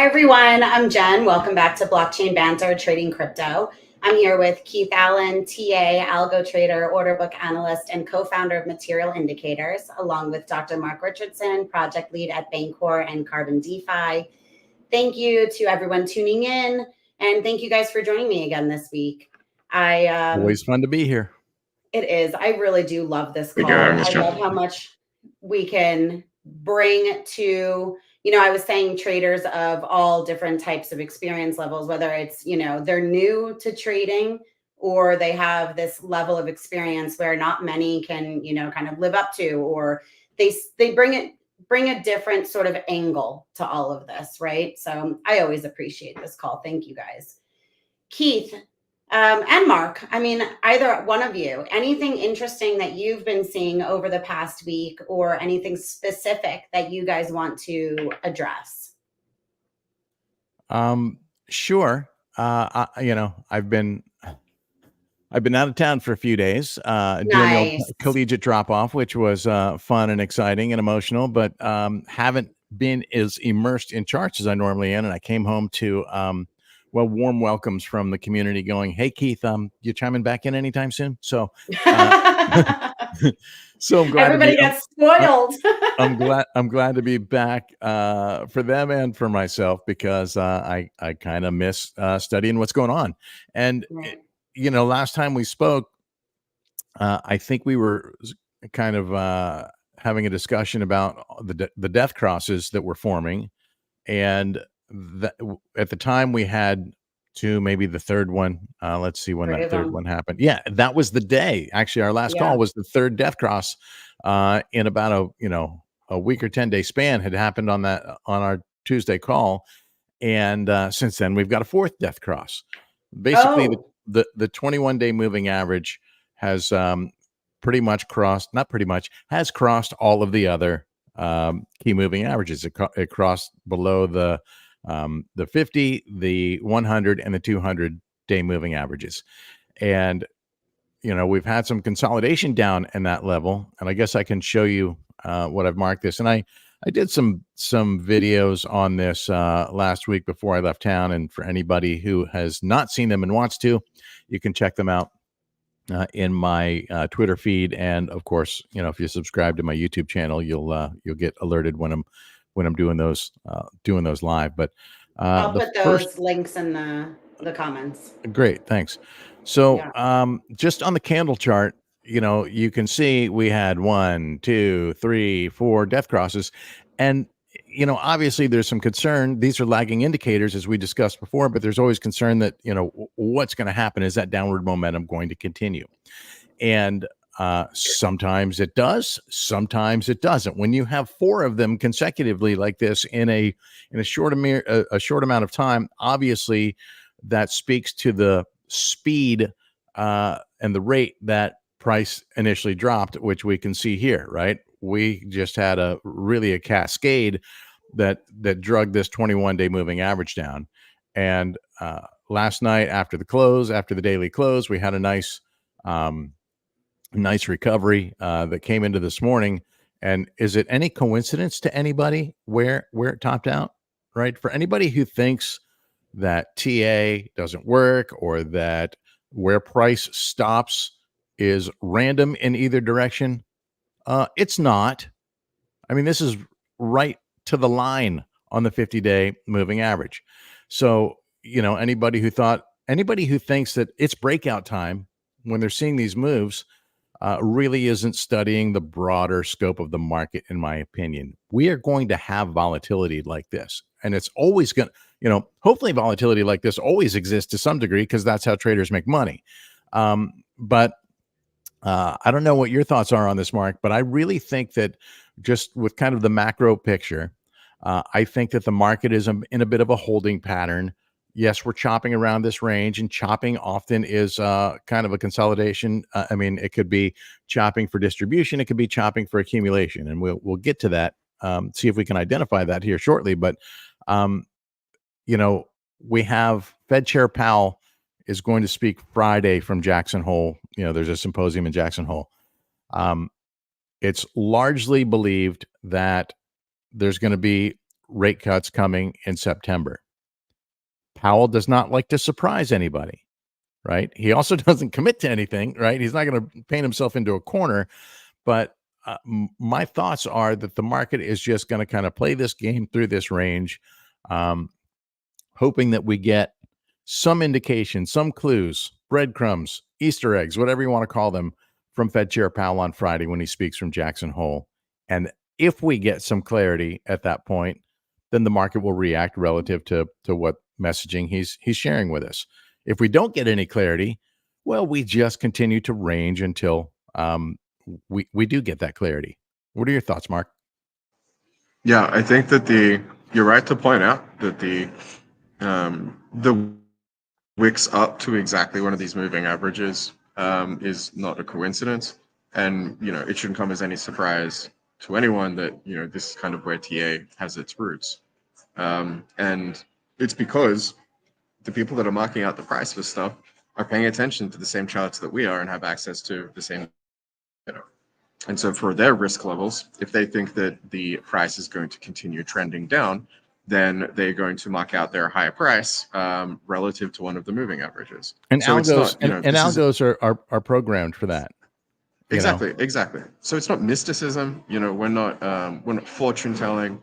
everyone, I'm Jen. Welcome back to Blockchain Banter Trading Crypto. I'm here with Keith Allen, TA, algo trader, order book analyst, and co-founder of Material Indicators, along with Dr. Mark Richardson, project lead at Banter and Carbon DeFi. Thank you to everyone tuning in, and thank you guys for joining me again this week. Always fun to be here. It is. I really do love this call. I love how much we can bring to, I was saying traders of all different types of experience levels, whether it's, they're new to trading or they have this level of experience where not many can, kind of live up to, or they bring a different sort of angle to all of this, right? So I always appreciate this call. Thank you guys. Keith, and Mark, either one of you, anything interesting that you've been seeing over the past week or anything specific that you guys want to address? Sure. I've been out of town for a few days, doing the old collegiate drop off, which was fun and exciting and emotional, but haven't been as immersed in charts as I normally am. And I came home to warm welcomes from the community going, "Hey Keith, you chiming back in anytime soon?" So so I'm glad everybody gets spoiled. I'm glad to be back for them and for myself, because I kind of miss studying what's going on. And Right. Last time we spoke, I think we were kind of having a discussion about the death crosses that were forming, and at the time we had two, maybe the third one. Let's see when that third one happened. Yeah, that was the day. Actually, our last call was the third death cross in about a week or 10-day span had happened on our Tuesday call. And since then, we've got a fourth death cross. Basically, the 21-day moving average has has crossed all of the other key moving averages. It crossed below the 50, the 100, and the 200-day moving averages. And, we've had some consolidation down in that level. And I guess I can show you what I've marked this. And I did some videos on this last week before I left town. And for anybody who has not seen them and wants to, you can check them out in my Twitter feed. And of course, if you subscribe to my YouTube channel, you'll get alerted when I'm doing those live. But I'll put those links in the comments. Great, thanks. So just on the candle chart, you can see we had 1, 2, 3, 4 death crosses. And obviously there's some concern. These are lagging indicators, as we discussed before, but there's always concern that, what's going to happen? Is that downward momentum going to continue? And sometimes it does, sometimes it doesn't. When you have 4 of them consecutively like this in a short amount of time, obviously that speaks to the speed and the rate that price initially dropped, which we can see here, right? We just had a cascade that drug this 21-day moving average down. And last night after the daily close, we had a nice recovery that came into this morning. And is it any coincidence to anybody where it topped out, right? For anybody who thinks that TA doesn't work, or that where price stops is random in either direction, it's not. This is right to the line on the 50-day moving average. So, anybody who thinks that it's breakout time when they're seeing these moves really isn't studying the broader scope of the market, in my opinion. We are going to have volatility like this, and it's always going to, hopefully volatility like this always exists to some degree, because that's how traders make money. But I don't know what your thoughts are on this, Mark, but I really think that just with kind of the macro picture, I think that the market is in a bit of a holding pattern. Yes, we're chopping around this range, and chopping often is kind of a consolidation. It could be chopping for distribution. It could be chopping for accumulation. And we'll get to that, see if we can identify that here shortly. But, we have Fed Chair Powell is going to speak Friday from Jackson Hole. There's a symposium in Jackson Hole. It's largely believed that there's going to be rate cuts coming in September. Powell does not like to surprise anybody, right? He also doesn't commit to anything, right? He's not going to paint himself into a corner. But my thoughts are that the market is just going to kind of play this game through this range, um, hoping that we get some indication, some clues, breadcrumbs, Easter eggs, whatever you want to call them, from Fed Chair Powell on Friday when he speaks from Jackson Hole. And if we get some clarity at that point, then the market will react relative to what messaging he's sharing with us. If we don't get any clarity, well, we just continue to range until we do get that clarity. What are your thoughts, Mark? Yeah, I think that you're right to point out that the wicks up to exactly one of these moving averages is not a coincidence, and it shouldn't come as any surprise to anyone that this is kind of where TA has its roots, and it's because the people that are marking out the price for stuff are paying attention to the same charts that we are and have access to the same. And so for their risk levels, if they think that the price is going to continue trending down, then they're going to mark out their higher price relative to one of the moving averages. And so algos, it's not, and algos are programmed for that. Exactly. So it's not mysticism. We're not fortune telling.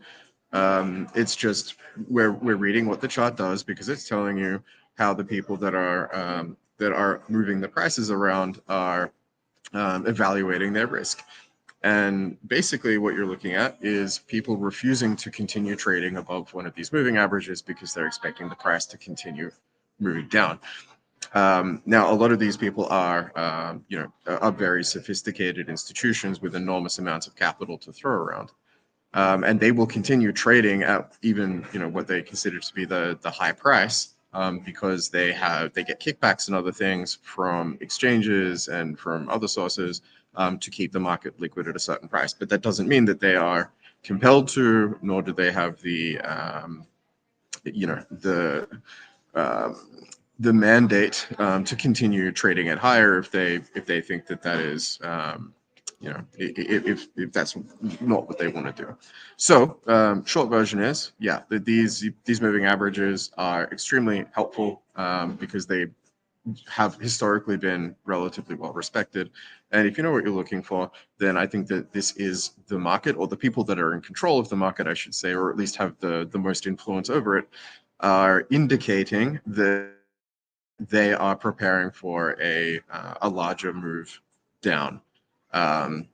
It's just we're reading what the chart does because it's telling you how the people that are moving the prices around are evaluating their risk. And basically what you're looking at is people refusing to continue trading above one of these moving averages because they're expecting the price to continue moving down. Now, a lot of these people are very sophisticated institutions with enormous amounts of capital to throw around. And they will continue trading at even what they consider to be the high price because they get kickbacks and other things from exchanges and from other sources to keep the market liquid at a certain price. But that doesn't mean that they are compelled to, nor do they have the mandate to continue trading it higher if they think that is if that's not what they want to do. So short version is, these moving averages are extremely helpful because they have historically been relatively well respected. And if you know what you're looking for, then I think that this is the market, or the people that are in control of the market, I should say, or at least have the most influence over it, are indicating that they are preparing for a larger move down. And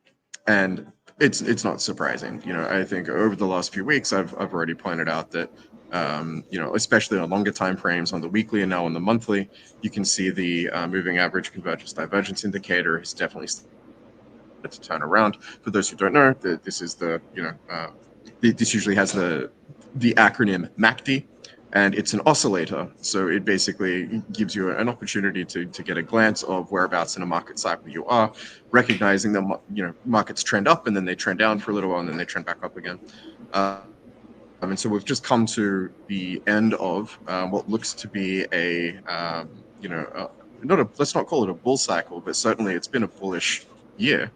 it's not surprising. I think over the last few weeks, I've already pointed out that especially on longer time frames, on the weekly and now on the monthly, you can see the moving average convergence divergence indicator has definitely started to turn around. For those who don't know, this is this usually has the acronym MACD. And it's an oscillator, so it basically gives you an opportunity to get a glance of whereabouts in a market cycle you are, recognizing that markets trend up and then they trend down for a little while and then they trend back up again. And so we've just come to the end of what looks to be let's not call it a bull cycle, but certainly it's been a bullish year.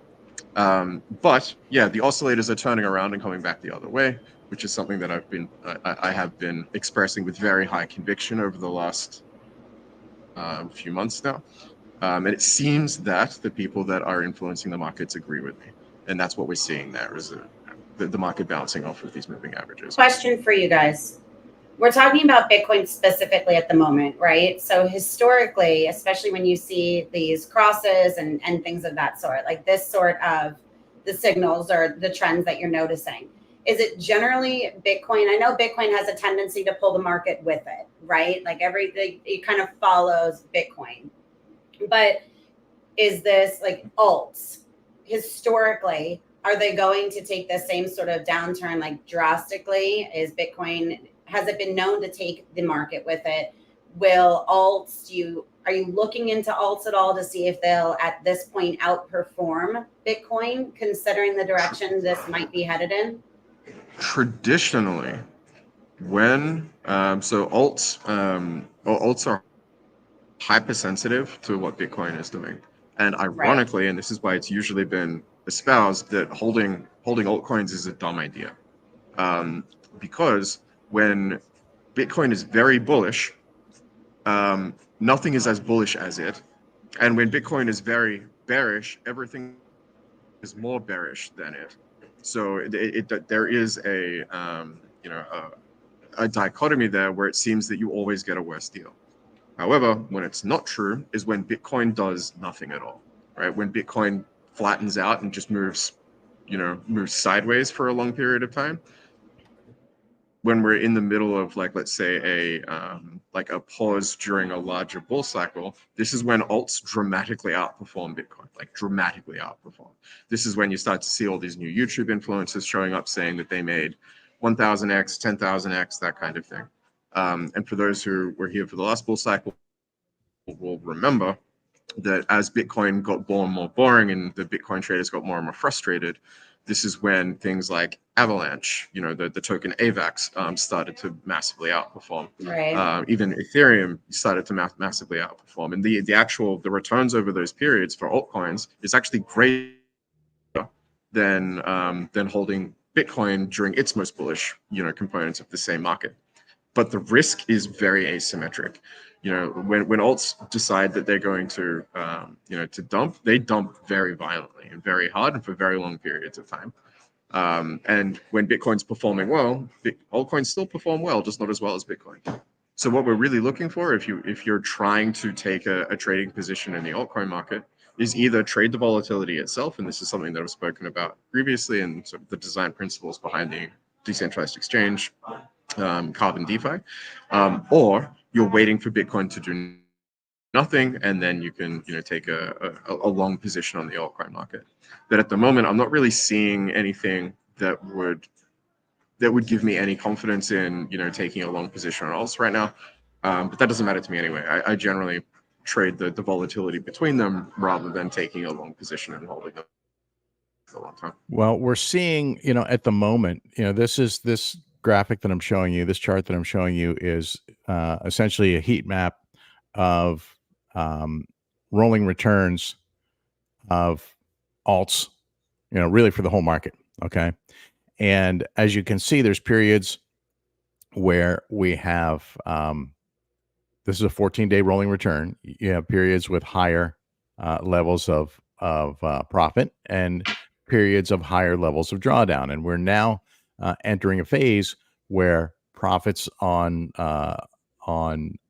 But yeah, the oscillators are turning around and coming back the other way, which is something that I have been expressing with very high conviction over the last few months now. And it seems that the people that are influencing the markets agree with me. And that's what we're seeing there, is the market bouncing off of these moving averages. Question for you guys. We're talking about Bitcoin specifically at the moment, right? So historically, especially when you see these crosses and things of that sort, like this sort of the signals or the trends that you're noticing, is it generally Bitcoin? I know Bitcoin has a tendency to pull the market with it, right? Like everything, it kind of follows Bitcoin. But is this like alts? Historically, are they going to take the same sort of downturn like drastically? Has it been known to take the market with it? Will alts, are you looking into alts at all to see if they'll at this point outperform Bitcoin, considering the direction this might be headed in? Traditionally, when alts are hypersensitive to what Bitcoin is doing, and ironically, right, and this is why it's usually been espoused that holding altcoins is a dumb idea. because when Bitcoin is very bullish, nothing is as bullish as it. And when Bitcoin is very bearish, everything is more bearish than it. So there is a dichotomy there where it seems that you always get a worse deal. However, when it's not true is when Bitcoin does nothing at all, right? When Bitcoin flattens out and just moves sideways for a long period of time. When we're in the middle of, like, let's say a pause during a larger bull cycle, this is when alts dramatically outperform Bitcoin, like dramatically outperform. This is when you start to see all these new YouTube influencers showing up saying that they made 1000x, 10,000x, that kind of thing. And for those who were here for the last bull cycle will remember that as Bitcoin got more and more boring and the Bitcoin traders got more and more frustrated, this is when things like Avalanche, the token AVAX, started to massively outperform. Right. Even Ethereum started to massively outperform. And the returns over those periods for altcoins is actually greater than holding Bitcoin during its most bullish, components of the same market. But the risk is very asymmetric. When alts decide that they're going to dump, they dump very violently and very hard and for very long periods of time. And when Bitcoin's performing well, altcoins still perform well, just not as well as Bitcoin. So what we're really looking for, if you're trying to take a trading position in the altcoin market, is either trade the volatility itself, and this is something that I've spoken about previously, and sort of the design principles behind the decentralized exchange, Carbon DeFi, or you're waiting for Bitcoin to do nothing, and then you can take a long position on the altcoin market. But at the moment, I'm not really seeing anything that would give me any confidence in taking a long position on alts right now. But that doesn't matter to me anyway. I generally trade the volatility between them rather than taking a long position and holding them for a long time. Well, we're seeing, at the moment, this graphic that I'm showing you, this chart that I'm showing you is essentially a heat map of rolling returns of alts, really for the whole market. Okay. And as you can see, there's periods where we have, this is a 14-day rolling return. You have periods with higher levels of profit and periods of higher levels of drawdown. And we're now entering a phase where profits on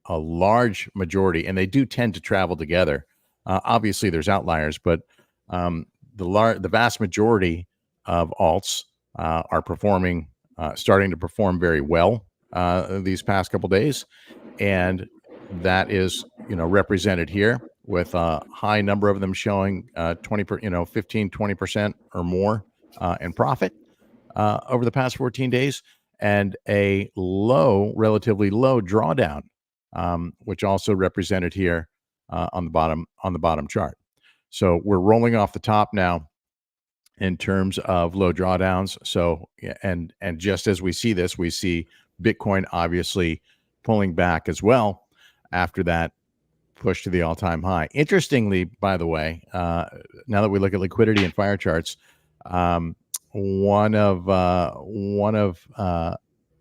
a large majority, and they do tend to travel together. Obviously, there's outliers, but the vast majority of alts are performing, starting to perform very well these past couple days, and that is represented here with a high number of them showing 15-20% or more in profit over the past 14 days, and a relatively low drawdown, which also represented here on the bottom chart. So we're rolling off the top now in terms of low drawdowns. So and just as we see this, we see Bitcoin obviously pulling back as well after that push to the all-time high. Interestingly, by the way, now that we look at liquidity and fire charts, one of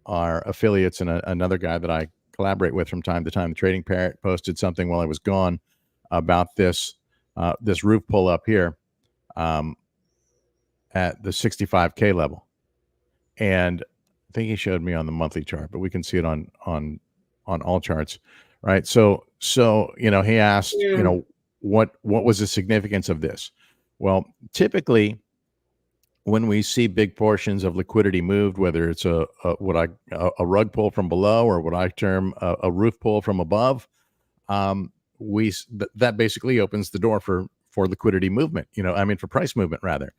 our affiliates and another guy that I collaborate with from time to time, the Trading Parrot, posted something while I was gone about this roof pull up here at the 65K level, and I think he showed me on the monthly chart, but we can see it on all charts, right? So he asked, what was the significance of this? Well, typically, when we see big portions of liquidity moved, whether it's a rug pull from below or what I term a roof pull from above, that basically opens the door for liquidity movement. For price movement rather.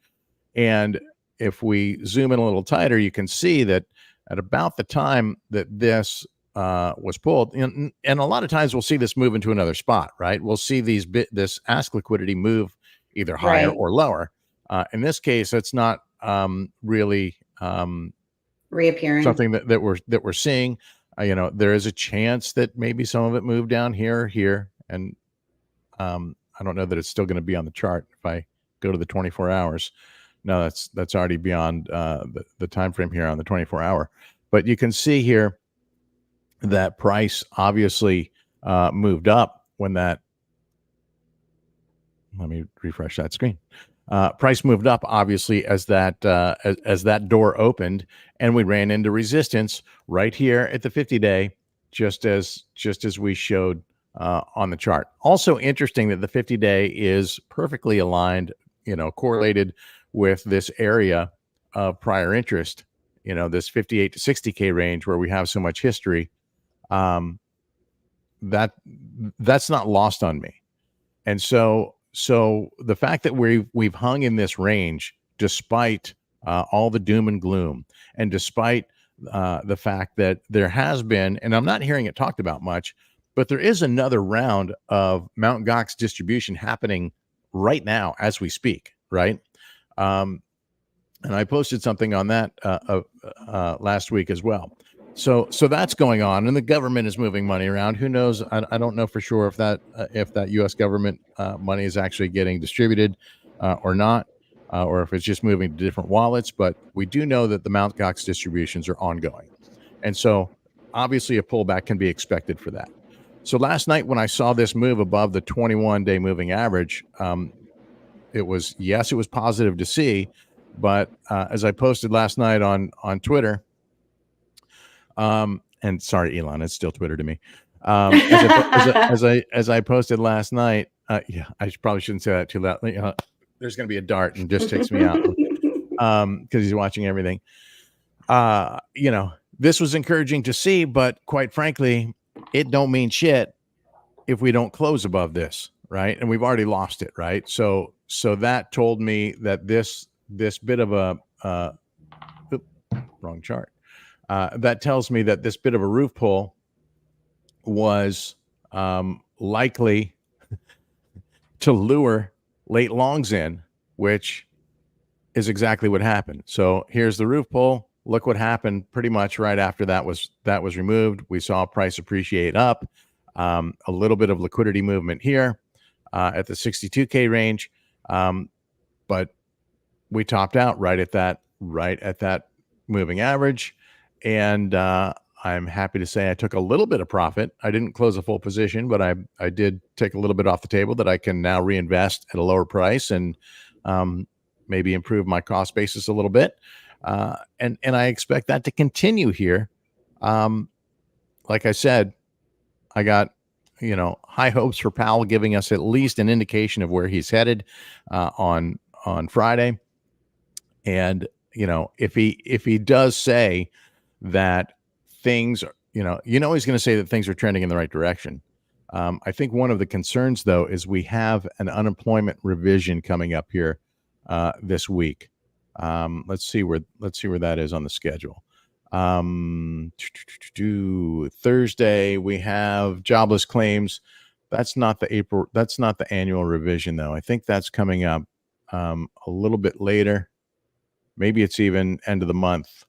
And if we zoom in a little tighter, you can see that at about the time that this was pulled, and a lot of times we'll see this move into another spot, right? We'll see this ask liquidity move either higher or lower. In this case, it's not really reappearing, something that we're seeing. There is a chance that maybe some of it moved down here or here, and I don't know that it's still going to be on the chart if I go to the 24 hours. No, that's already beyond the time frame here on the 24-hour. But you can see here that price obviously moved up when that. Let me refresh that screen. Price moved up obviously as that as that door opened, and we ran into resistance right here at the 50-day, just as we showed on the chart. Also interesting that the 50-day is perfectly aligned, correlated with this area of prior interest, this 58 to 60K range where we have so much history. That's not lost on me. And so the fact that we've hung in this range despite all the doom and gloom, and despite the fact that there has been, and I'm not hearing it talked about much, but there is another round of Mt. Gox distribution happening right now as we speak, right? And I posted something on that last week as well. So that's going on, and the government is moving money around. Who knows? I don't know for sure if that U.S. government money is actually getting distributed or not, or if it's just moving to different wallets. But we do know that the Mt. Gox distributions are ongoing, and so obviously a pullback can be expected for that. So last night when I saw this move above the 21-day moving average, it was positive to see, but as I posted last night on Twitter. And sorry, Elon, it's still Twitter to me. As I posted last night, yeah, I probably shouldn't say that too loud. There's going to be a dart and just takes me out because he's watching everything. This was encouraging to see, but quite frankly, it don't mean shit if we don't close above this, right? And we've already lost it, right? So that told me that this bit of a wrong chart. That tells me that this bit of a roof pull was likely to lure late longs in, which is exactly what happened. So here's the roof pull. Look what happened pretty much right after that was removed. We saw price appreciate up, a little bit of liquidity movement here at the 62K range, but we topped out right at that moving average. And I'm happy to say I took a little bit of profit. I didn't close a full position, but I did take a little bit off the table that I can now reinvest at a lower price and maybe improve my cost basis a little bit. And I expect that to continue here. Like I said, I got high hopes for Powell giving us at least an indication of where he's headed on Friday. And if he does say that things are, he's going to say that things are trending in the right direction. I think one of the concerns, though, is we have an unemployment revision coming up here this week. Let's see where that is on the schedule. Thursday we have jobless claims. That's not the annual revision, though. I think that's coming up a little bit later. Maybe it's even end of the month.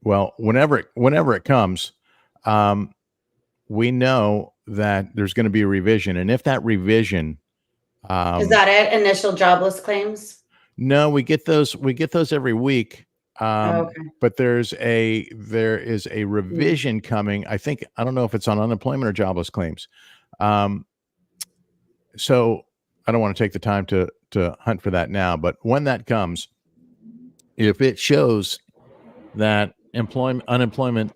Well, whenever it comes, we know that there's going to be a revision, and if that revision is that it? Initial jobless claims? No, we get those every week. Okay. But there is a revision coming. I don't know if it's on unemployment or jobless claims. So I don't want to take the time to hunt for that now, but when that comes, if it shows that unemployment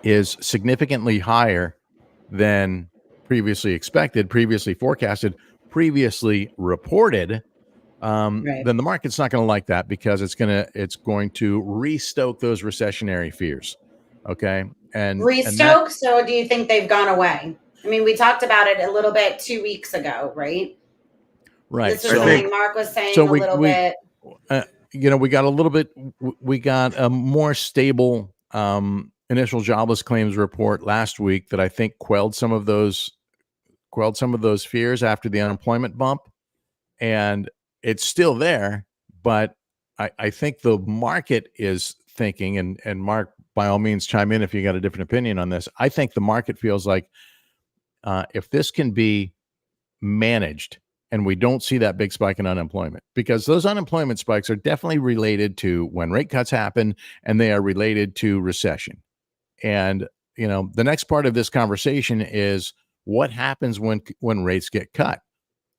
is significantly higher than previously expected, previously forecasted, previously reported, Right. then the market's not going to like that because it's going to restoke those recessionary fears. Okay. And restoke. So do you think they've gone away? I mean, we talked about it a little bit 2 weeks ago, right? Right. This was something Mark was saying a little bit. We got a little bit, we got a more stable initial jobless claims report last week that I think quelled some of those fears after the unemployment bump. And it's still there, but I think the market is thinking, and Mark, by all means, chime in if you got a different opinion on this. I think the market feels like if this can be managed and we don't see that big spike in unemployment, because those unemployment spikes are definitely related to when rate cuts happen, and they are related to recession. And the next part of this conversation is what happens when rates get cut.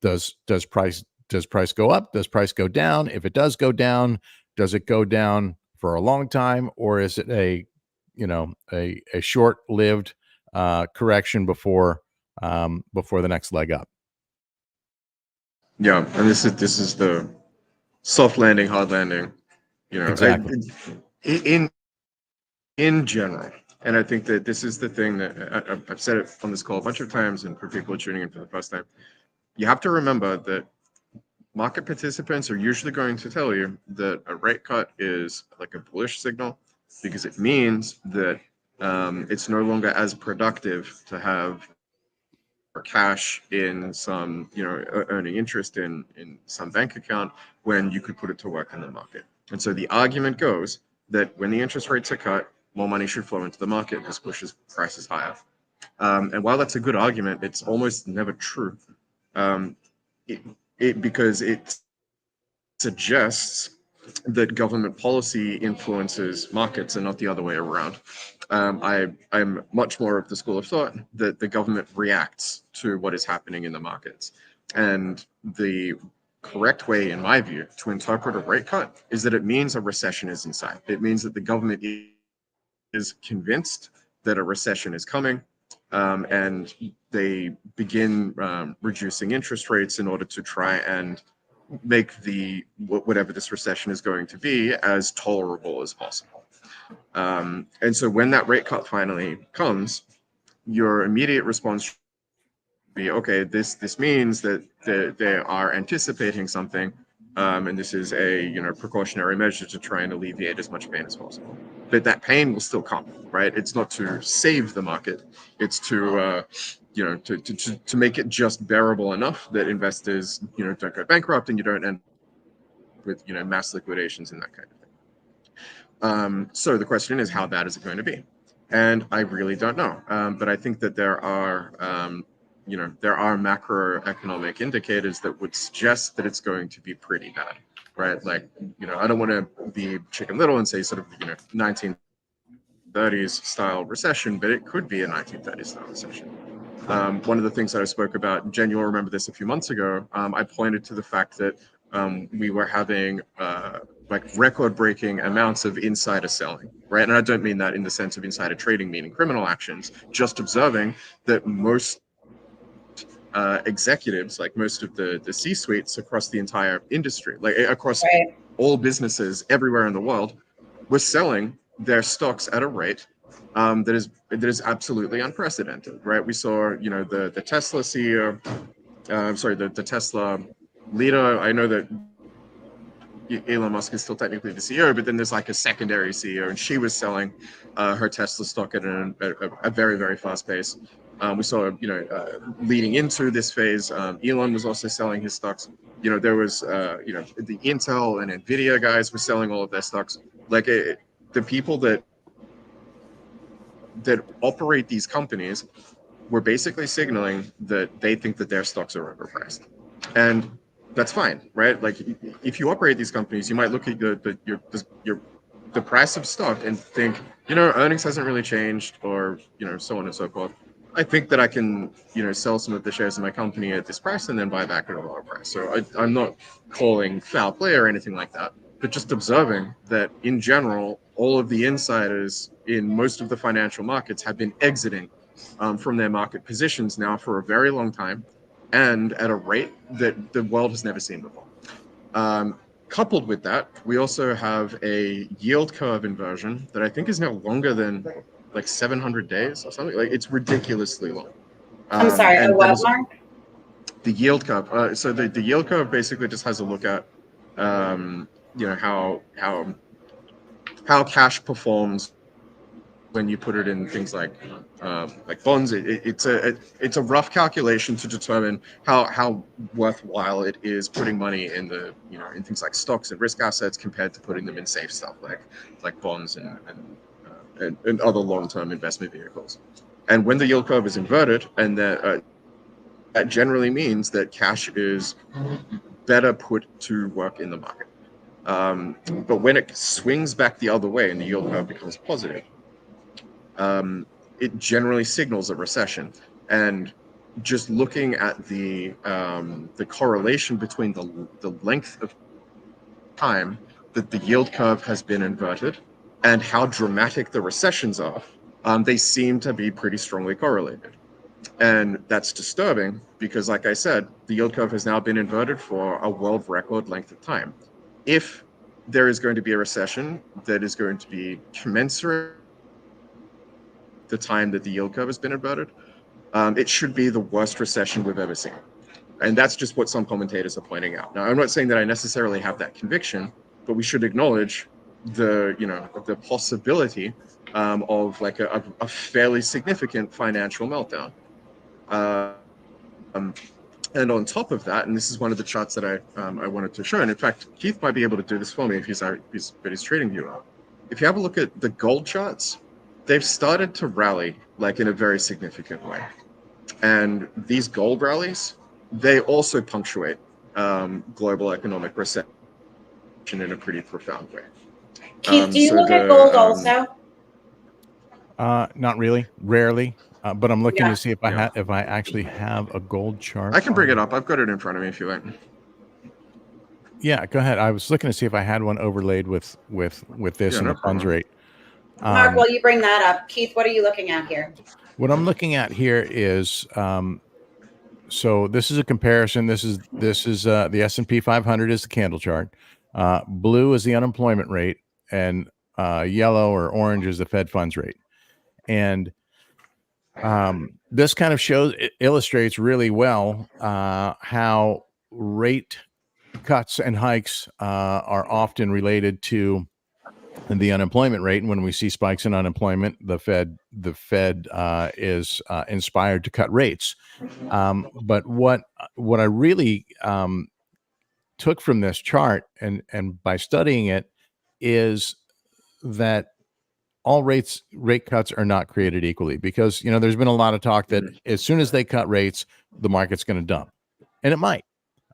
Does price go up? Does price go down? If it does go down, does it go down for a long time, or is it a short-lived correction before the next leg up? Yeah, and this is the soft landing, hard landing. Exactly. In general, and I think that this is the thing that I've said it on this call a bunch of times, and for people tuning in for the first time, you have to remember that market participants are usually going to tell you that a rate cut is like a bullish signal, because it means that it's no longer as productive to have cash in some, earning interest in some bank account when you could put it to work in the market. And so the argument goes that when the interest rates are cut, more money should flow into the market. This pushes prices higher. And while that's a good argument, it's almost never true. Um, because it suggests that government policy influences markets and not the other way around. I'm much more of the school of thought that the government reacts to what is happening in the markets. And the correct way, in my view, to interpret a rate cut is that it means a recession is in sight. It means that the government is convinced that a recession is coming, and they begin reducing interest rates in order to try and make whatever this recession is going to be as tolerable as possible. And so when that rate cut finally comes, your immediate response should be, okay, this means that they are anticipating something, and this is a precautionary measure to try and alleviate as much pain as possible. But that pain will still come, right? It's not to save the market; it's to to make it just bearable enough that investors don't go bankrupt and you don't end with mass liquidations and that kind of thing. So the question is, how bad is it going to be? And I really don't know. But I think that there are macroeconomic indicators that would suggest that it's going to be pretty bad, right? Like, I don't want to be Chicken Little and say sort of 1930s style recession, but it could be a 1930s style recession. One of the things that I spoke about, Jen, you'll remember this a few months ago, I pointed to the fact that we were having like record-breaking amounts of insider selling, right? And I don't mean that in the sense of insider trading, meaning criminal actions, just observing that most executives, like most of the C-suites across the entire industry, like across all businesses everywhere in the world, were selling their stocks at a rate that is absolutely unprecedented, right? We saw, the Tesla CEO, the Tesla leader. I know that Elon Musk is still technically the CEO, but then there's like a secondary CEO, and she was selling her Tesla stock at a very, very fast pace. We saw, leading into this phase, Elon was also selling his stocks. There was, the Intel and Nvidia guys were selling all of their stocks. Like the people that operate these companies were basically signaling that they think that their stocks are overpriced, and that's fine, right? Like if you operate these companies, you might look at the price of stock and think, earnings hasn't really changed, or so on and so forth. I think that I can, sell some of the shares in my company at this price and then buy back at a lower price. So I'm not calling foul play or anything like that, but just observing that in general, all of the insiders in most of the financial markets have been exiting from their market positions now for a very long time, and at a rate that the world has never seen before. Coupled with that, we also have a yield curve inversion that I think is now longer than like 700 days or something. Like, it's ridiculously long. I'm sorry, a what, Mark? The yield curve. So the yield curve basically just has a look at how cash performs when you put it in things like bonds. It's a rough calculation to determine how worthwhile it is putting money in in things like stocks and risk assets compared to putting them in safe stuff like bonds and other long-term investment vehicles. And when the yield curve is inverted and that generally means that cash is better put to work in the market. But when it swings back the other way and the yield curve becomes positive, it generally signals a recession. And just looking at the correlation between the length of time that the yield curve has been inverted and how dramatic the recessions are, they seem to be pretty strongly correlated. And that's disturbing because, like I said, the yield curve has now been inverted for a world record length of time. If there is going to be a recession that is going to be commensurate the time that the yield curve has been inverted, it should be the worst recession we've ever seen. And that's just what some commentators are pointing out. Now, I'm not saying that I necessarily have that conviction, but we should acknowledge the possibility of like a fairly significant financial meltdown. And on top of that, and this is one of the charts that I wanted to show, and in fact, Keith might be able to do this for me if he's trading viewer. If you have a look at the gold charts, they've started to rally like in a very significant way. And these gold rallies, they also punctuate global economic recession in a pretty profound way. Keith, do you look at gold also? Not really, rarely. But I'm looking to see if I actually have a gold chart. I can bring it up. I've got it in front of me if you like. Yeah, go ahead. I was looking to see if I had one overlaid with this and the funds rate. Mark, while you bring that up, Keith, what are you looking at here? What I'm looking at here is so this is a comparison. This is the S&P 500 is the candle chart. Blue is the unemployment rate, and yellow or orange is the Fed funds rate. And this kind of illustrates really well how rate cuts and hikes are often related to the unemployment rate. And when we see spikes in unemployment, the Fed is inspired to cut rates. But what I really took from this chart and by studying it is that all rate cuts are not created equally, because there's been a lot of talk that as soon as they cut rates, the market's going to dump, and it might.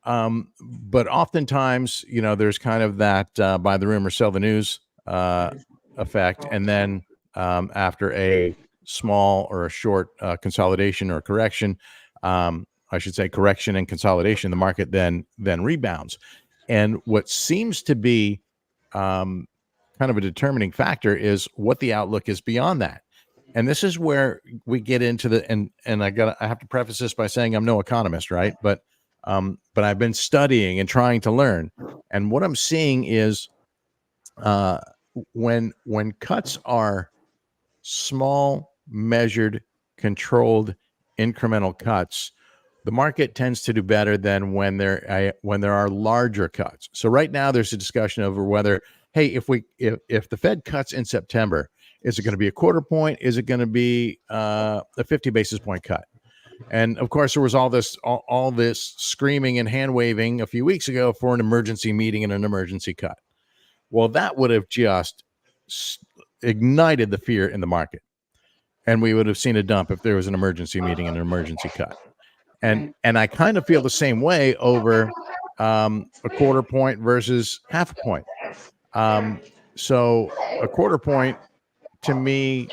But oftentimes, there's kind of that buy the rumor, sell the news effect, and then after a small or a short consolidation or correction, I should say correction and consolidation, the market then rebounds. And what seems to be kind of a determining factor is what the outlook is beyond that. And this is where we get into the and I have to preface this by saying I'm no economist, right? But I've been studying and trying to learn. And what I'm seeing is when cuts are small, measured, controlled, incremental cuts, the market tends to do better than when there are larger cuts. So right now there's a discussion over whether, hey, if the Fed cuts in September, is it going to be a quarter point? Is it going to be a 50 basis point cut? And of course, there was all this screaming and hand waving a few weeks ago for an emergency meeting and an emergency cut. Well, that would have just ignited the fear in the market, and we would have seen a dump if there was an emergency meeting and an emergency cut. And I kind of feel the same way over a quarter point versus half a point. So a quarter point to me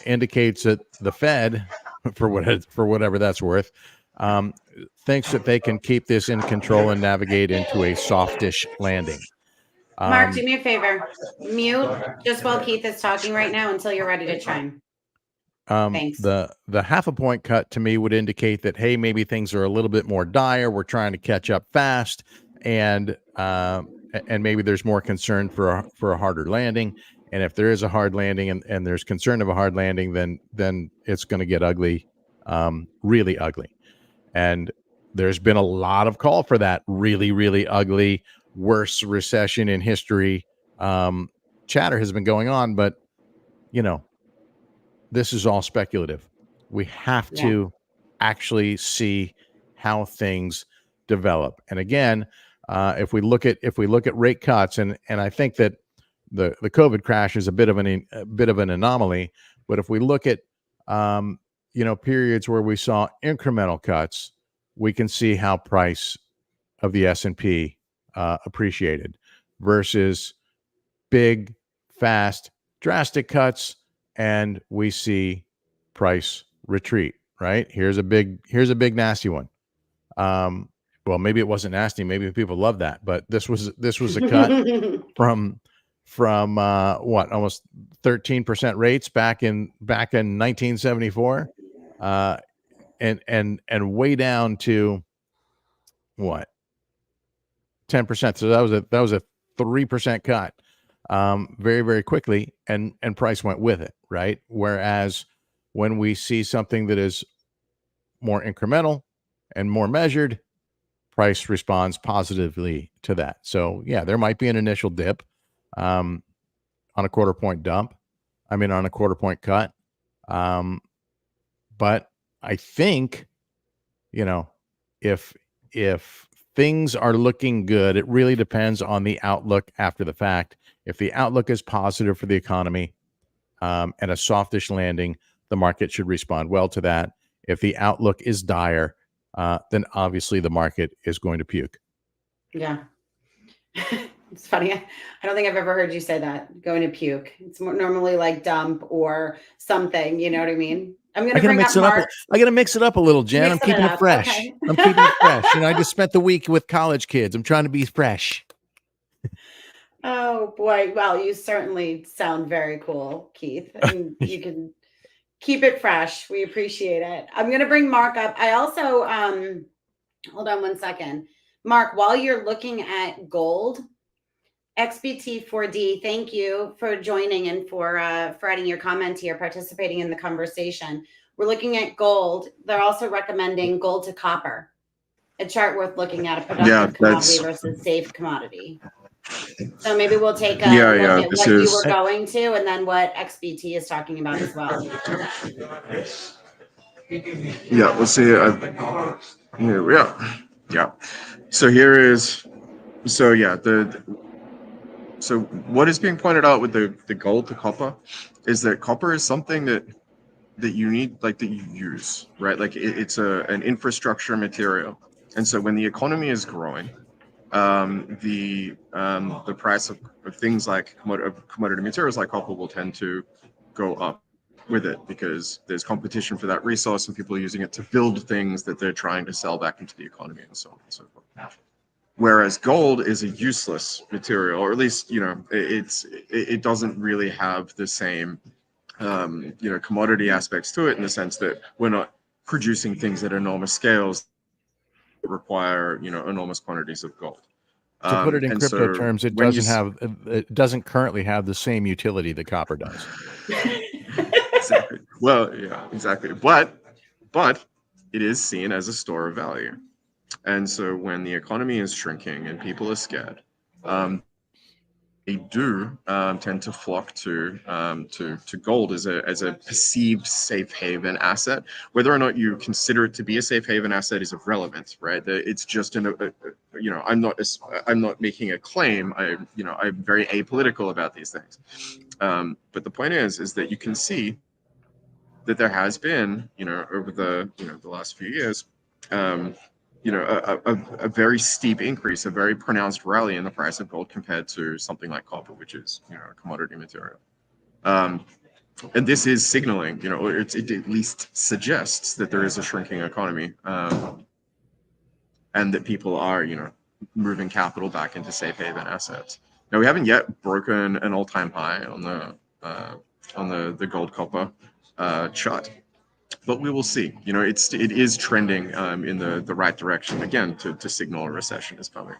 indicates that the Fed, for whatever that's worth, thinks that they can keep this in control and navigate into a softish landing. Mark, do me a favor. Mute just while Keith is talking right now until you're ready to chime. Thanks. The half a point cut to me would indicate that, hey, maybe things are a little bit more dire. We're trying to catch up fast, and maybe there's more concern for a harder landing. And if there is a hard landing and there's concern of a hard landing, then it's going to get ugly, really ugly. And there's been a lot of call for that really, really ugly, worst recession in history. Chatter has been going on, but this is all speculative. We have to actually see how things develop. And again, if we look at rate cuts, and I think that the COVID crash is a bit of an anomaly, but if we look at periods where we saw incremental cuts, we can see how price of the S&P appreciated versus big, fast, drastic cuts, and we see price retreat. Right? Here's a big nasty one. Well, maybe it wasn't nasty. Maybe people love that, but this was a cut from what, almost 13% rates back in 1974, and way down to what, 10%. So that was a 3% cut, very, very quickly, and price went with it, right? Whereas when we see something that is more incremental and more measured, price responds positively to that. So yeah, there might be an initial dip, on a quarter point dump. I mean, on a quarter point cut. But I think, if things are looking good, it really depends on the outlook after the fact. If the outlook is positive for the economy, and a softish landing, the market should respond well to that. If the outlook is dire, then obviously the market is going to puke. Yeah. It's funny. I don't think I've ever heard you say that, going to puke. It's more normally like dump or something. You know what I mean? I'm going to bring up Mark. I got to mix it up a little, Jen. I'm keeping it fresh. Okay. I'm keeping it fresh. I just spent the week with college kids. I'm trying to be fresh. Oh boy. Well, you certainly sound very cool, Keith. And you can keep it fresh. We appreciate it. I'm going to bring Mark up. I also, hold on one second. Mark, while you're looking at gold, XBT4D, thank you for joining and for adding your comment here, participating in the conversation. We're looking at gold. They're also recommending gold to copper, a chart worth looking at, a productive commodity versus safe commodity. So maybe we'll take a look at what you were going to, and then what XBT is talking about as well. Yeah, we'll see. Here we are. Yeah. So here is, so what is being pointed out with the gold to copper is that copper is something that you need, like, that you use, right? Like it's an infrastructure material. And so when the economy is growing, the price of things like commodity materials like copper will tend to go up with it, because there's competition for that resource and people are using it to build things that they're trying to sell back into the economy and so on and so forth. Whereas gold is a useless material, or at least, it doesn't really have the same, commodity aspects to it, in the sense that we're not producing things at enormous scales that require, enormous quantities of gold. To put it in crypto terms, it doesn't currently have the same utility that copper does. Exactly. Well, yeah, exactly. But it is seen as a store of value. And so when the economy is shrinking and people are scared, they do tend to flock to gold as a perceived safe haven asset. Whether or not you consider it to be a safe haven asset is irrelevant, right? It's just I'm not making a claim. I'm very apolitical about these things. But the point is that you can see that there has been, over the last few years, a very steep increase, a very pronounced rally in the price of gold compared to something like copper, which is, a commodity material. And this is signaling, or it at least suggests that there is a shrinking economy, and that people are, moving capital back into safe haven assets. Now, we haven't yet broken an all-time high on the gold copper chart. But we will see. It is trending in the right direction, again, to signal a recession is coming.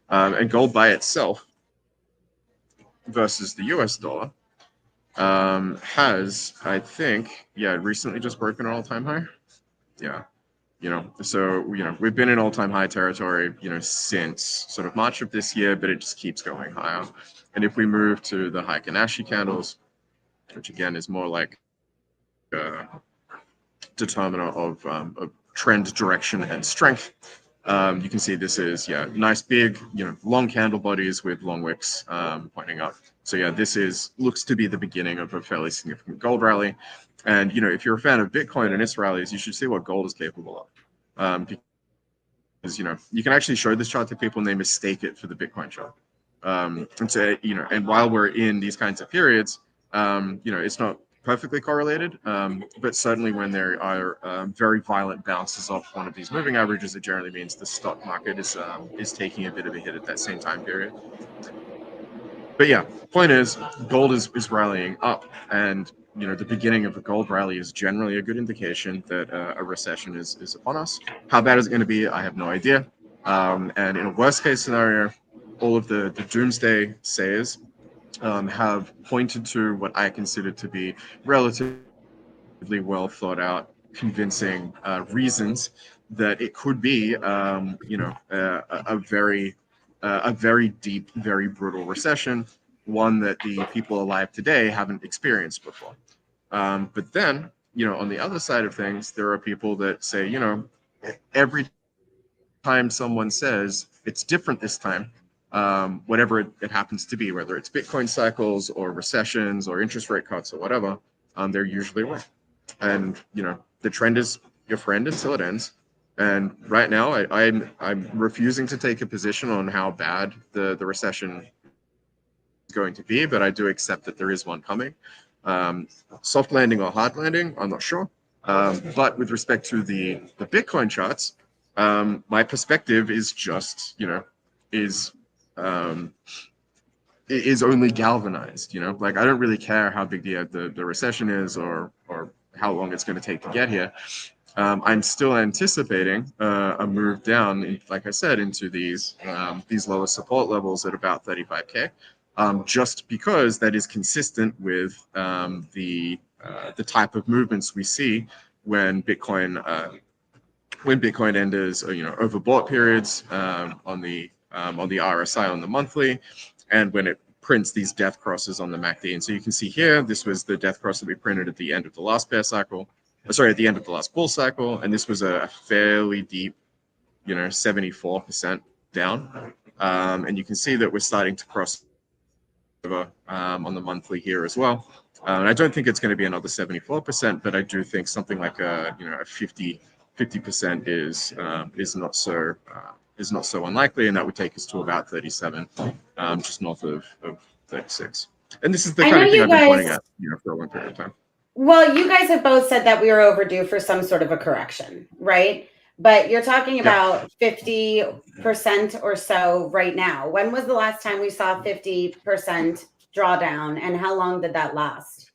And gold by itself versus the US dollar has, I think, recently just broken an all-time high. Yeah. So we've been in all-time high territory, since sort of March of this year, but it just keeps going higher. And if we move to the Heikin-Ashi candles, which again is more like determiner of trend direction and strength, you can see this is nice big long candle bodies with long wicks pointing up. So this looks to be the beginning of a fairly significant gold rally. And if you're a fan of Bitcoin and its rallies, you should see what gold is capable of. you can actually show this chart to people and they mistake it for the Bitcoin chart. And so, and while we're in these kinds of periods, it's not perfectly correlated, but certainly when there are very violent bounces off one of these moving averages, it generally means the stock market is taking a bit of a hit at that same time period. But yeah, point is, gold is rallying up, and the beginning of a gold rally is generally a good indication that a recession is upon us. How bad is it going to be? I have no idea. And in a worst case scenario, all of the doomsday sayers have pointed to what I consider to be relatively well thought out, convincing reasons that it could be, a very deep, very brutal recession, one that the people alive today haven't experienced before. But then, on the other side of things, there are people that say, every time someone says it's different this time, whatever it happens to be, whether it's Bitcoin cycles or recessions or interest rate cuts or whatever, they're usually right. And the trend is your friend until it ends. And right now, I'm refusing to take a position on how bad the recession is going to be, but I do accept that there is one coming. Soft landing or hard landing, I'm not sure. But with respect to the Bitcoin charts, my perspective is just, is only galvanized. Like I don't really care how big the recession is or how long it's going to take to get here. I'm still anticipating a move down, like I said, into these lower support levels at about 35K, just because that is consistent with the type of movements we see when Bitcoin enters overbought periods on the RSI on the monthly, and when it prints these death crosses on the MACD. And so you can see here, this was the death cross that we printed at the end of the last bear cycle. At the end of the last bull cycle, and this was a fairly deep, 74% down. And you can see that we're starting to cross over on the monthly here as well. And I don't think it's going to be another 74%, but I do think something like a 50% is not so unlikely, and that would take us to about 37, just north of 36. And this is the kind of thing I've been pointing at, for a long period of time. Well, you guys have both said that we are overdue for some sort of a correction, right? But you're talking about 50% or so right now. When was the last time we saw 50% drawdown, and how long did that last?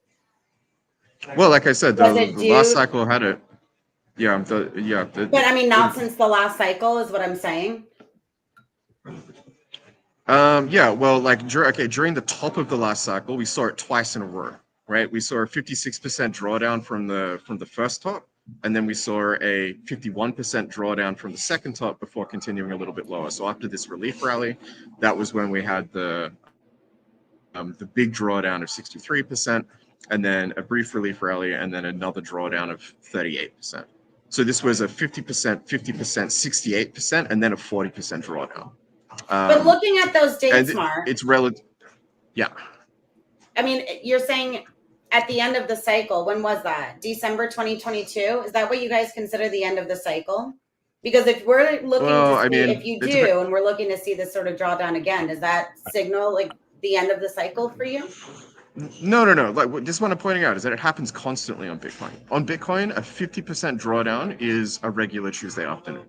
Well, like I said, the last cycle had it. But I mean, not since the last cycle is what I'm saying. During the top of the last cycle, we saw it twice in a row. Right, we saw a 56% drawdown from the first top, and then we saw a 51% drawdown from the second top before continuing a little bit lower. So after this relief rally, that was when we had the big drawdown of 63%, and then a brief relief rally, and then another drawdown of 38%. So this was a 50%, 50%, 68%, and then a 40% drawdown. But looking at those dates, Mark, it's relative. Yeah. I mean, you're saying at the end of the cycle, when was that? December 2022? Is that what you guys consider the end of the cycle? Because if we're looking to see if you do, and we're looking to see this sort of drawdown again, does that signal like the end of the cycle for you? No. Like just what I'm pointing out is that it happens constantly on Bitcoin. On Bitcoin, a 50% drawdown is a regular Tuesday afternoon.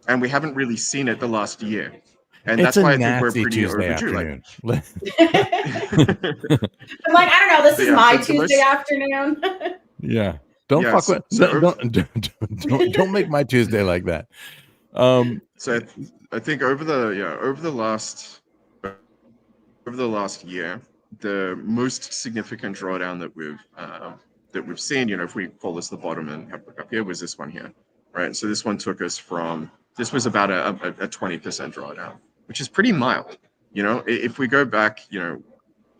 And we haven't really seen it the last year. And it's that's why I think we're pretty Tuesday overdue. Afternoon. I'm like, I don't know. This is my Tuesday afternoon. Yeah. Don't fuck with. Don't make my Tuesday like that. So I think over the last year, the most significant drawdown that we've seen, if we pull this to the bottom and have a look up here, was this one here, right? So this one took us from. This was about a 20% drawdown, which is pretty mild. If we go back,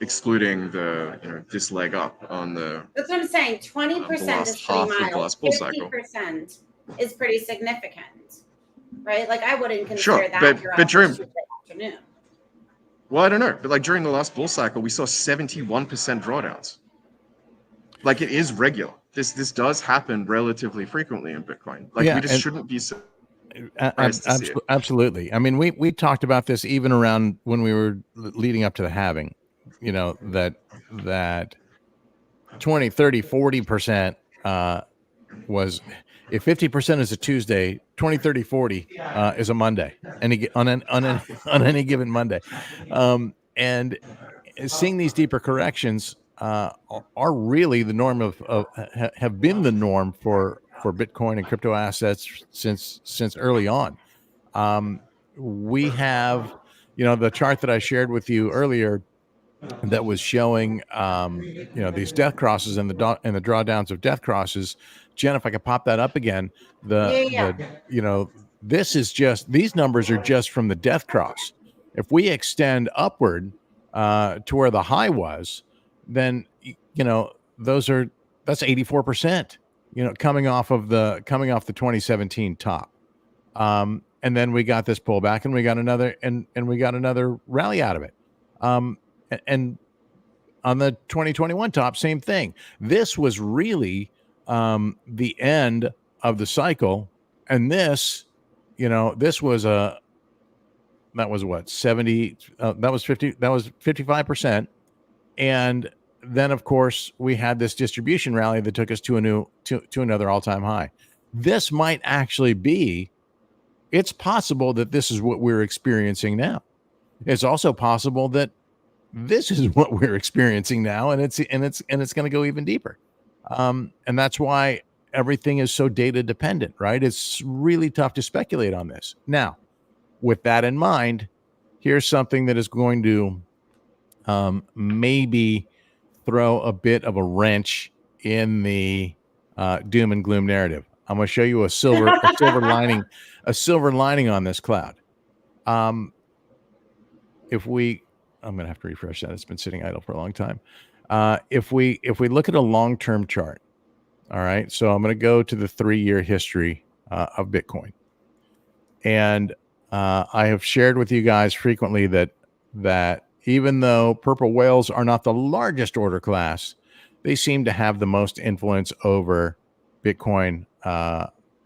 excluding the this leg up on the. That's what I'm saying. 20% is pretty mild. 50% is pretty significant, right? Like I wouldn't consider that but during afternoon. Well, I don't know, but like during the last bull cycle, we saw 71% drawdowns. Like it is regular. This does happen relatively frequently in Bitcoin. Like we just shouldn't be. Surprised to see it. Absolutely. I mean, we talked about this even around when we were leading up to the halving, that 20, 30, 40% was, if 50% is a Tuesday, 20, 30, 40 is a Monday, on any given Monday. And seeing these deeper corrections are really the norm have been the norm for Bitcoin and crypto assets since early on. We have, the chart that I shared with you earlier that was showing, these death crosses and the drawdowns of death crosses. Jen, if I could pop that up again, Yeah. these numbers are just from the death cross. If we extend upward to where the high was, then that's 84%. Coming off the 2017 top. And then we got this pullback, and we got another rally out of it. And on the 2021 top, same thing. This was really the end of the cycle, and this was that was what 70, that was 50, that was 55%, and then of course we had this distribution rally that took us to another all-time high. This might actually be. It's possible that this is what we're experiencing now. It's also possible that this is what we're experiencing now, and it's going to go even deeper. And that's why everything is so data dependent, right? It's really tough to speculate on this. Now, with that in mind, here's something that is going to maybe throw a bit of a wrench in the doom and gloom narrative. I'm going to show you a silver lining on this cloud. I'm going to have to refresh that. It's been sitting idle for a long time. If we look at a long-term chart, all right. So I'm going to go to the 3-year history of Bitcoin, and I have shared with you guys frequently that even though purple whales are not the largest order class, they seem to have the most influence over Bitcoin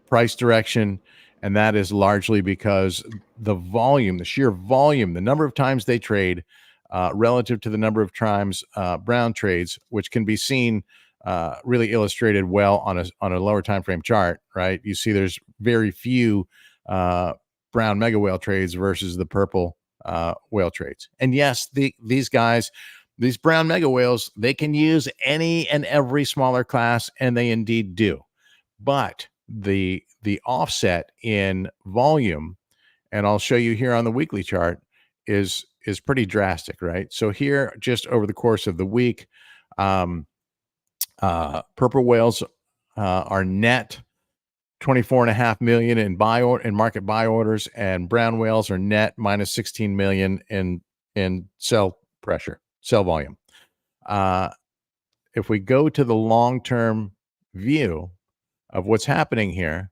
price direction. And that is largely because the sheer volume, the number of times they trade relative to the number of times Brown trades, which can be seen really illustrated well on a lower time frame chart, right? You see there's very few brown mega whale trades versus the purple whale trades. And yes, these brown mega whales, they can use any and every smaller class, and they indeed do. But the offset in volume, and I'll show you here on the weekly chart, is pretty drastic, right? So here, just over the course of the week, purple whales are net 24.5 million in market buy orders, and brown whales are net minus 16 million in sell volume. If we go to the long-term view of what's happening here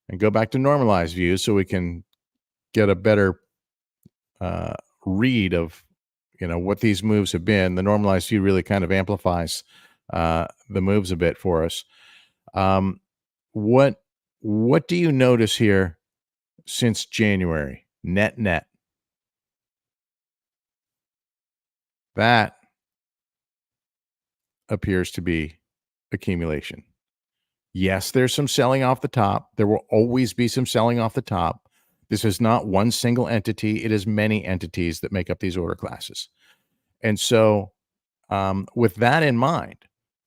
and go back to normalized views, so we can get a better read of what these moves have been. The normalized view really kind of amplifies the moves a bit for us. What do you notice here since January? Net. That appears to be accumulation. Yes, there's some selling off the top. There will always be some selling off the top. This is not one single entity. It is many entities that make up these order classes. And so with that in mind,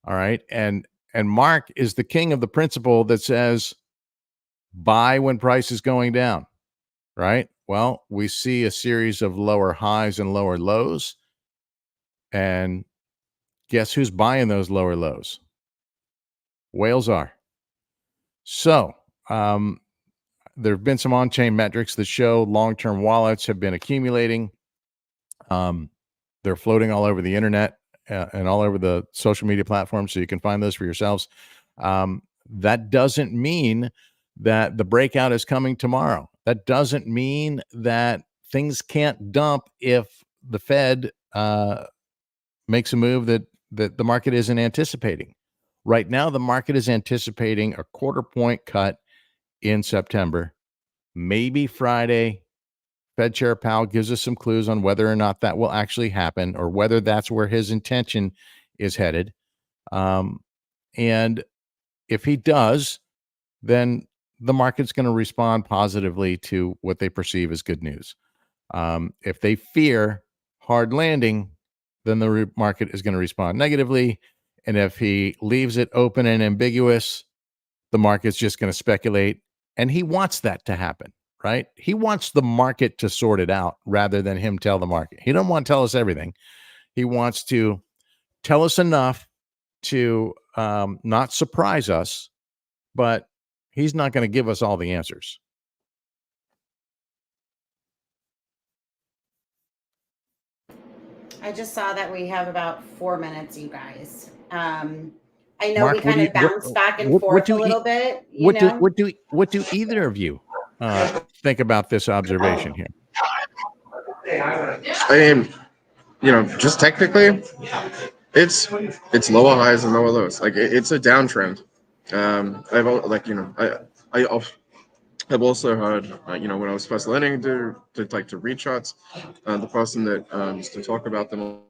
all right, and Mark is the king of the principle that says buy when price is going down, right? Well, we see a series of lower highs and lower lows. And guess who's buying those lower lows? Whales are. So there have been some on-chain metrics that show long-term wallets have been accumulating. They're floating all over the internet and all over the social media platforms, so you can find those for yourselves. That doesn't mean that the breakout is coming tomorrow. That doesn't mean that things can't dump if the Fed makes a move that the market isn't anticipating. Right now, the market is anticipating a 0.25 point cut in September, maybe Friday, Fed Chair Powell gives us some clues on whether or not that will actually happen, or whether that's where his intention is headed. And if he does, then the market's going to respond positively to what they perceive as good news. If they fear hard landing, then the market is going to respond negatively. And if he leaves it open and ambiguous, the market's just going to speculate. And he wants that to happen, right? He wants the market to sort it out rather than him tell the market. He don't want to tell us everything. He wants to tell us enough to not surprise us, but he's not going to give us all the answers. I just saw that we have about 4 minutes, you guys. I know Mark, we kind of bounce back and forth a little bit. What do either of you think about this observation here? I mean, just technically, it's lower highs and lower lows. Like it's a downtrend. I've also heard, when I was first learning to read charts, the person that used to talk about them all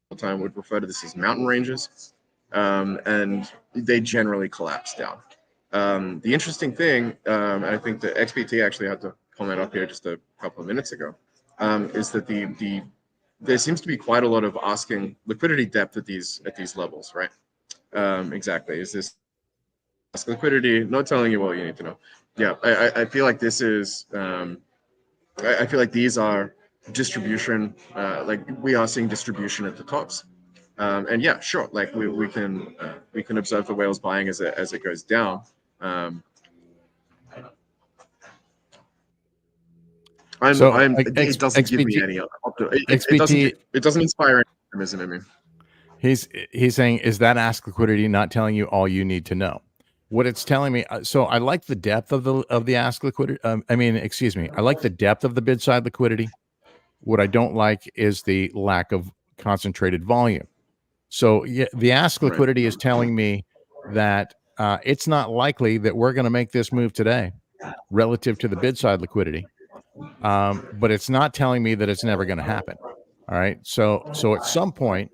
the time would refer to this as mountain ranges, and they generally collapse down. The interesting thing, and I think the XPT actually had to comment up here just a couple of minutes ago, is that there seems to be quite a lot of asking liquidity depth at these levels, right? Exactly. Is this liquidity? Not telling you all you need to know. Yeah, I feel like this is. I feel like these are distribution. Like we are seeing distribution at the tops. And yeah, sure. Like we can observe the whales buying as it goes down. It doesn't give me any it doesn't inspire any optimism in me. He's saying, is that ask liquidity not telling you all you need to know? What it's telling me, so I like the depth of the ask liquidity. I like the depth of the bid side liquidity. What I don't like is the lack of concentrated volume. So yeah, the ask liquidity is telling me that it's not likely that we're going to make this move today relative to the bid side liquidity. But it's not telling me that it's never going to happen. All right. So at some point,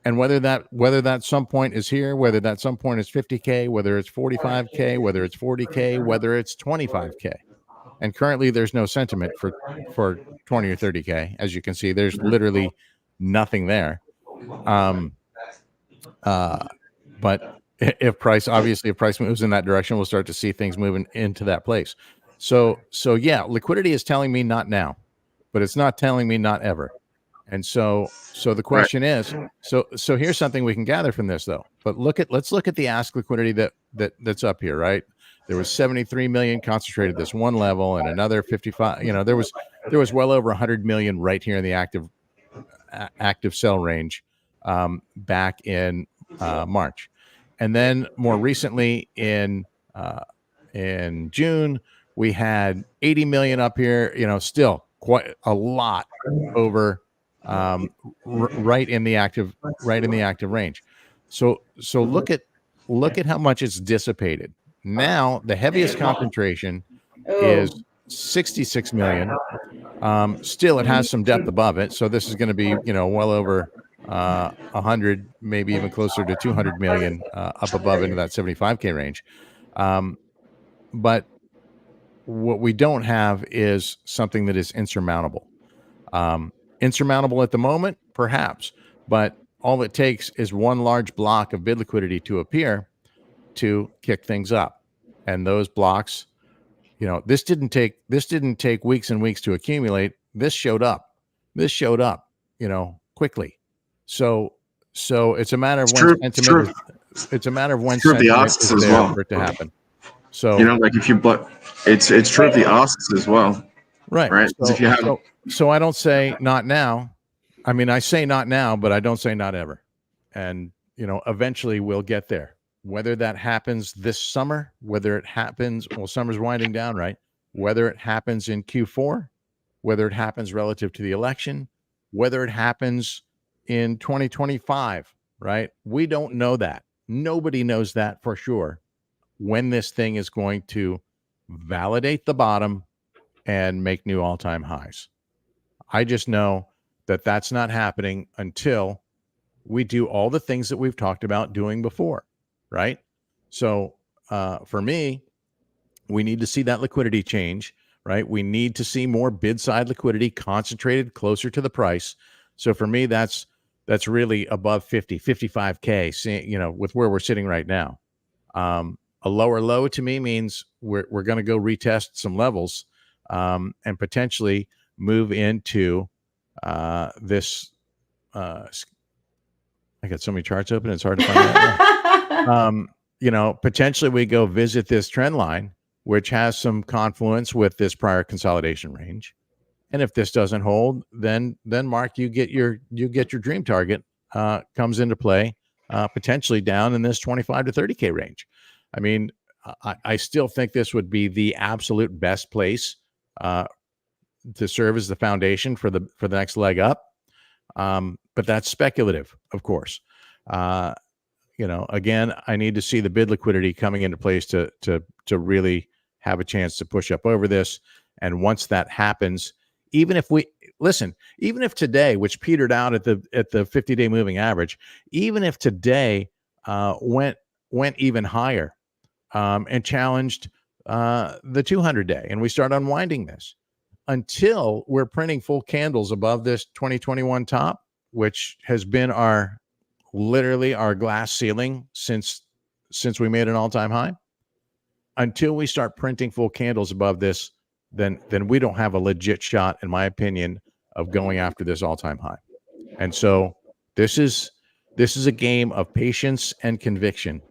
and whether that some point is here, whether that some point is 50K, whether it's 45K, whether it's 40K, whether it's 25K. And currently there's no sentiment for 20 or 30K. As you can see, there's literally nothing there. But if price moves in that direction, we'll start to see things moving into that place. So yeah, liquidity is telling me not now, but it's not telling me not ever. And so the question is, so here's something we can gather from this though. But let's look at the ask liquidity that's up here, right? There was 73 million concentrated this one level, and another 55. There was well over 100 million right here in the active sell range back in March, and then more recently in June we had 80 million up here. Still quite a lot over right in the active range. So look at how much it's dissipated. Now the heaviest concentration is 66 million. Still, it has some depth above it, so this is going to be well over 100, maybe even closer to 200 million up above into that 75K range. But what we don't have is something that is insurmountable. Insurmountable at the moment, perhaps, but all it takes is one large block of bid liquidity to appear to kick things up. And those blocks, this didn't take weeks and weeks to accumulate. This showed up, quickly. So it's a matter of when sentiment. It's a matter of when sentiment is there for it to happen. So like if you it's true of the asks as well. Right. So I don't say not now. I mean, I say not now, but I don't say not ever. And, eventually we'll get there. Whether that happens this summer, whether it happens, summer's winding down, right? Whether it happens in Q4, whether it happens relative to the election, whether it happens in 2025, right? We don't know that. Nobody knows that for sure when this thing is going to validate the bottom and make new all-time highs. I just know that that's not happening until we do all the things that we've talked about doing before, right? So for me, we need to see that liquidity change, right? We need to see more bid side liquidity concentrated closer to the price. So for me, that's really above 50, 55K, with where we're sitting right now. A lower low to me means we're going to go retest some levels and potentially move into this. I got so many charts open, it's hard to find out. Potentially we go visit this trend line, which has some confluence with this prior consolidation range. And if this doesn't hold, then Mark, you get your dream target comes into play, potentially down in this 25 to 30K range. I mean, I still think this would be the absolute best place to serve as the foundation for the next leg up. But that's speculative, of course. Again, I need to see the bid liquidity coming into place to really have a chance to push up over this. And once that happens, even if today, which petered out at the 50-day moving average, even if today went even higher and challenged the 200-day, and we start unwinding this, until we're printing full candles above this 2021 top, which has been literally our glass ceiling since we made an all-time high, until we start printing full candles above this, then we don't have a legit shot, in my opinion, of going after this all-time high. And so this is a game of patience and conviction.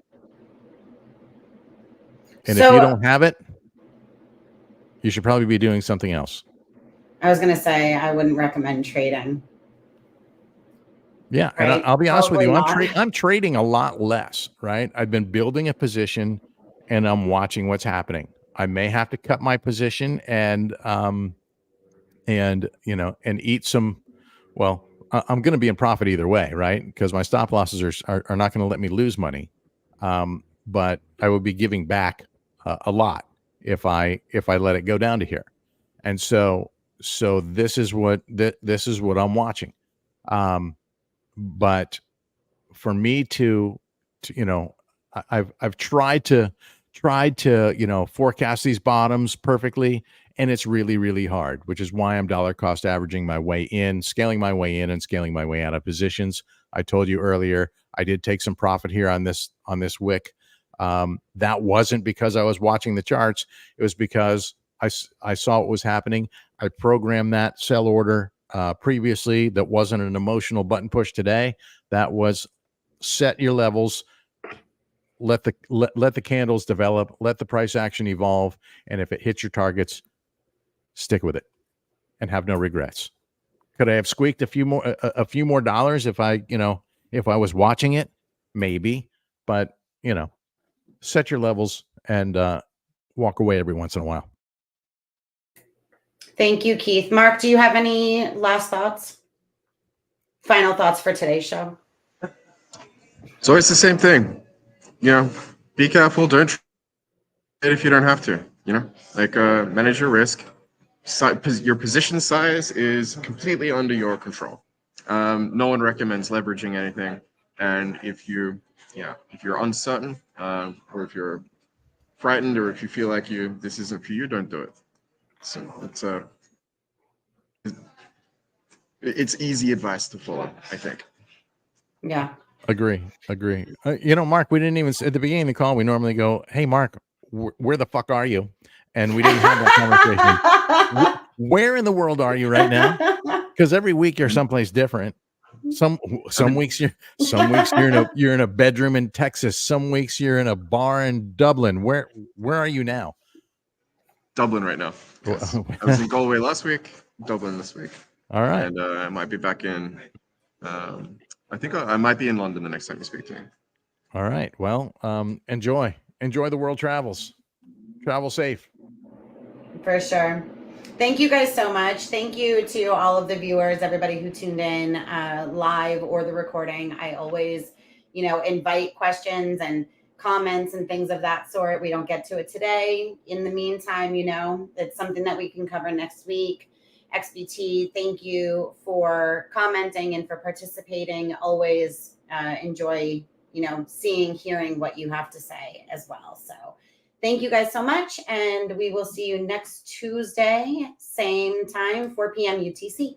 And if you don't have it, you should probably be doing something else. I was going to say, I wouldn't recommend trading. Yeah. Right? And I'll be honest with you, I'm trading a lot less, right? I've been building a position and I'm watching what's happening. I may have to cut my position and eat some, I'm going to be in profit either way, right? Because my stop losses are not going to let me lose money. But I will be giving back a lot if I let it go down to here. And so this is what I'm watching. But for me to I've tried to forecast these bottoms perfectly, and it's really, really hard, which is why I'm dollar cost averaging my way in, scaling my way in and scaling my way out of positions. I told you earlier, I did take some profit here on this wick. That wasn't because I was watching the charts. It was because I saw what was happening. I programmed that sell order previously. That wasn't an emotional button push today. That was set your levels, let the candles develop, let the price action evolve, and if it hits your targets, stick with it and have no regrets. Could I have squeaked a few more dollars if I was watching it? Maybe, but set your levels and walk away every once in a while. Thank you, Keith. Mark, do you have any last thoughts? Final thoughts for today's show? So it's the same thing. Be careful. Don't trade if you don't have to. Manage your risk. Your position size is completely under your control. No one recommends leveraging anything. And if you're uncertain, or if you're frightened, or if you feel like this isn't for you, don't do it. So it's easy advice to follow, I think. Yeah. Agree. Mark, we didn't even, at the beginning of the call, we normally go, hey, Mark, where the fuck are you? And we didn't have that conversation. Where in the world are you right now? Because every week you're someplace different. Some weeks you're in a bedroom in Texas. Some weeks you're in a bar in Dublin. Where are you now? Dublin right now. Yes. I was in Galway last week, Dublin this week. All right. And I might be back in, I think I might be in London the next time you speak to me. All right. Well, enjoy the world travels. Travel safe. For sure. Thank you guys so much. Thank you to all of the viewers, everybody who tuned in live or the recording. I always, invite questions and comments and things of that sort. We don't get to it today. In the meantime, you know, it's something that we can cover next week. XBT, thank you for commenting and for participating. Always enjoy, you know, seeing, hearing what you have to say as well. So thank you guys so much. And we will see you next Tuesday, same time, 4 p.m. UTC.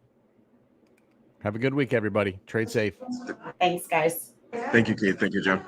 Have a good week, everybody. Trade safe. Thanks, guys. Thank you, Kate. Thank you, Joe.